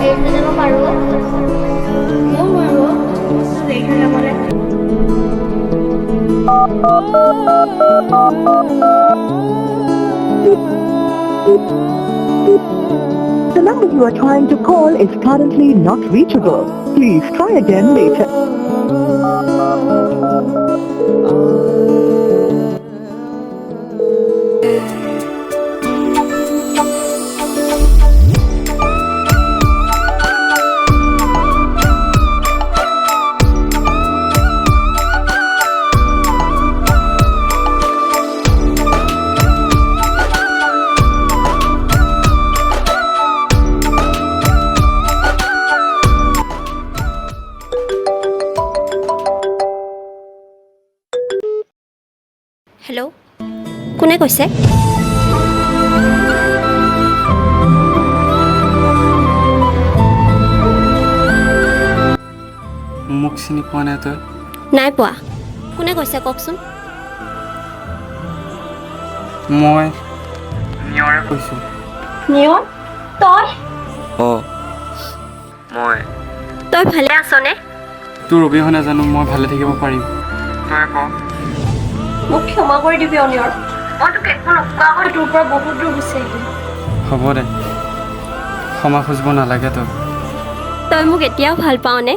দেৰি হৈ যাব পাৰোঁ। ময়ো নোৱাৰোঁ দেৰি হৈ যাবলৈ। The number you are trying to call is currently not reachable. Please try again later. Hello', কোনে কৈছে? মোক চিনি পোৱা নাই তই? নাই পোৱা। কোনে কৈছে কওকচোন? মই নিয়ৰে কৈছোঁ। নিয়ৰ তই? অঁ মই। তই ভালে আছনে? তোৰ অবিহনে জানো মই ভালে থাকিব পাৰিম? তই ক। মোক ক্ষমা কৰি দিবি অনিয়ৰ। মই তোক একো নোকোৱাকৈ তোৰ পৰা বহুত দূৰ গুচি আহিলোঁ। হ'ব দে, ক্ষমা খুজিব নালাগে তই। তই মোক এতিয়াও ভাল পাৱনে?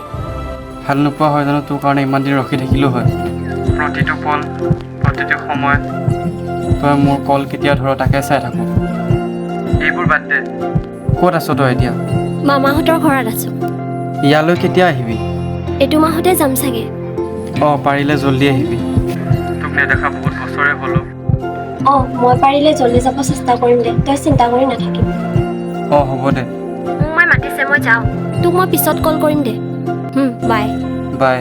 ভাল নোপোৱা হয় জানো তোৰ কাৰণে ইমান দিন ৰখি থাকিলোঁ হয়? প্ৰতিটো পল প্ৰতিটো সময় তই মোৰ কল কেতিয়া ধৰ তাকে চাই থাকোঁ। এইবোৰ বাদ দে, ক'ত আছ তই এতিয়া? মামাহঁতৰ ঘৰত আছোঁ। ইয়ালৈ কেতিয়া আহিবি? এইটো মাহতে যাম চাগে। অঁ পাৰিলে জল্দি আহিবি। তোক নেদেখা বহুত বছৰে হ'লো। অঁ মই পাৰিলে জল্দি যাব চেষ্টা কৰিম দে, তই চিন্তা কৰি নাথাকিবি। অঁ হ'ব দে, মোক মই মাতিছে, মই যাওঁ। তোক মই পিছত কল কৰিম দে। বাই। বাই।